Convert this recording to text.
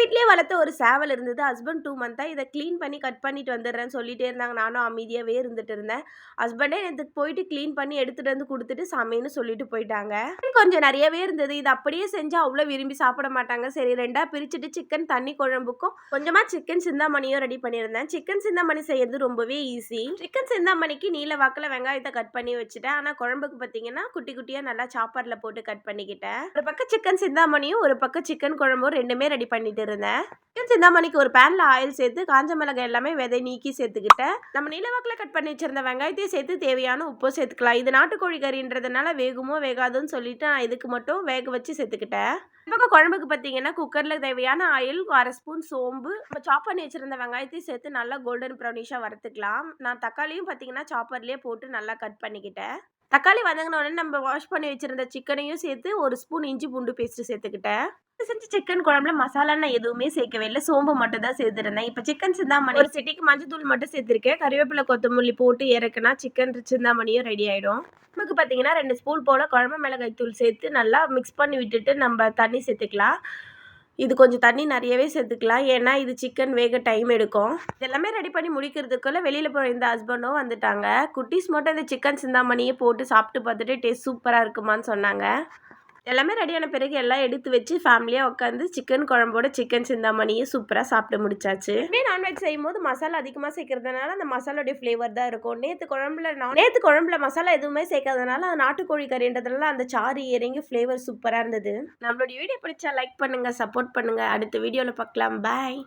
வீட்லயே வளர்த்த ஒரு சேவல் இருந்தது. ஹஸ்பண்ட் 2 மந்த்தா இத கிளீன் பண்ணி கட் பண்ணிட்டு வந்துடுறேன்னு சொல்லிட்டே இருந்தாங்க. நானும் அமைதியாவே இருந்துட்டு இருந்தேன். ஹஸ்பண்டே நேத்துக்கு போயிட்டு கிளீன் பண்ணி எடுத்துட்டு வந்து குடுத்துட்டு சமைன்னு சொல்லிட்டு போயிட்டாங்க. கொஞ்சம் நெறையவே இருந்தது. இது அப்படியே செஞ்சா அவ்ளோ விரும்பி சாப்பிட மாட்டாங்க. சரி 2ஆ பிரிச்சுட்டு சிக்கன் தண்ணி குழம்புக்கும் கொஞ்சமா சிக்கன் சிந்தாமணியும் ரெடி பண்ணியிருந்தேன். சிக்கன் சிந்தாமணி செய்யறது ரொம்பவே ஈஸி. சிக்கன் சிந்தாமணிக்கு நீல வாக்குல வெங்காயத்த கட் பண்ணி வச்சுட்டேன். ஆனா குழம்புக்கு பார்த்தீங்கன்னா குட்டி குட்டியா நல்லா சாப்பர்ல போட்டு கட் பண்ணிக்கிட்டேன். ஒரு பக்கம் சிக்கன் சிந்தாமணியும் ஒரு பக்கம் சிக்கன் குழம்பும் 2மே ரெடி பண்ணிட்டு இருந்தேன். சிக்கன் சிந்தாமணிக்கு ஒரு பேன்ல ஆயில் சேர்த்து காஞ்ச மிளகாய் எல்லாமே விதை நீக்கி சேர்த்துக்கிட்டேன். நம்ம நீலவாக்கில் கட் பண்ணி வச்சிருந்த வெங்காயத்தையும் சேர்த்து தேவையான உப்பு சேர்த்துக்கலாம். இது நாட்டுக்கோழி கறின்றதுனால வேகுமோ வேகாதுன்னு சொல்லிட்டு நான் இதுக்கு மட்டும் வேக வச்சு சேர்த்துக்கிட்டேன். இப்போ குழம்புக்கு பார்த்தீங்கன்னா குக்கரில் தேவையான ஆயில் 1/2 ஸ்பூன் சோம்பு நம்ம சாப் பண்ணி வச்சிருந்த வெங்காயத்தையும் சேர்த்து நல்லா கோல்டன் ப்ரௌனிஷாக வறுத்துக்கலாம். நான் தக்காளியும் பார்த்தீங்கன்னா சாப்பர்லேயே போட்டு நல்லா கட் பண்ணிக்கிட்டேன். தக்காளி வதங்கின உடனே நம்ம வாஷ் பண்ணி வச்சிருந்த சிக்கனையும் சேர்த்து 1 ஸ்பூன் இஞ்சி பூண்டு பேஸ்ட் சேர்த்துக்கிட்டேன். செஞ்ச சிக்கன் குழம்புல மசாலா நான் எதுவுமே சேர்க்கவே இல்லை. சோம்பு மட்டும் தான் சேர்த்துருந்தேன். இப்போ சிக்கன் சிந்தாமணி ஒரு சிட்டிக்கு மஞ்சத்தூள் மட்டும் சேர்த்துருக்கேன். கறிவேப்பிலை கொத்தமல்லி போட்டு இறக்குனா சிக்கன் சிந்தாமணியும் ரெடி ஆகிடும். நமக்கு பார்த்தீங்கன்னா 2 ஸ்பூன் போல் குழம்பு மிளகாய் தூள் சேர்த்து நல்லா மிக்ஸ் பண்ணி விட்டுட்டு நம்ம தண்ணி சேர்த்துக்கலாம். இது கொஞ்சம் தண்ணி நிறையவே சேர்த்துக்கலாம். ஏன்னா இது சிக்கன் வேக டைம் எடுக்கும். இதெல்லாமே ரெடி பண்ணி முடிக்கிறதுக்குள்ள வெளியில் போகிற இந்த ஹஸ்பண்டும் வந்துட்டாங்க. குட்டீஸ் மட்டும் இந்த சிக்கன் சிந்தாமணியே போட்டு சாப்பிட்டு பார்த்துட்டு டேஸ்ட் சூப்பராக இருக்குமான்னு சொன்னாங்க. எல்லாமே ரெடியான பிறகு எல்லாம் எடுத்து வச்சு ஃபேமிலியாக உட்காந்து சிக்கன் குழம்போட சிக்கன் சிந்தாமணியை சூப்பராக சாப்பிட்டு முடிச்சாச்சு. நான்வெஜ் செய்யும் போது மசாலா அதிகமாக சேர்க்கறதுனால அந்த மசாலோடைய ஃப்ளேவர் தான் இருக்கும். நேற்று குழம்புல மசாலா எதுவுமே சேர்க்கறதுனால அது நாட்டுக்கோழி கறின்றதுனால அந்த சாறு இறங்கி ஃப்ளேவர் சூப்பராக இருந்தது. நம்மளுடைய வீடியோ பிடிச்சா லைக் பண்ணுங்கள், சப்போர்ட் பண்ணுங்கள். அடுத்த வீடியோவில் பார்க்கலாம். பாய்.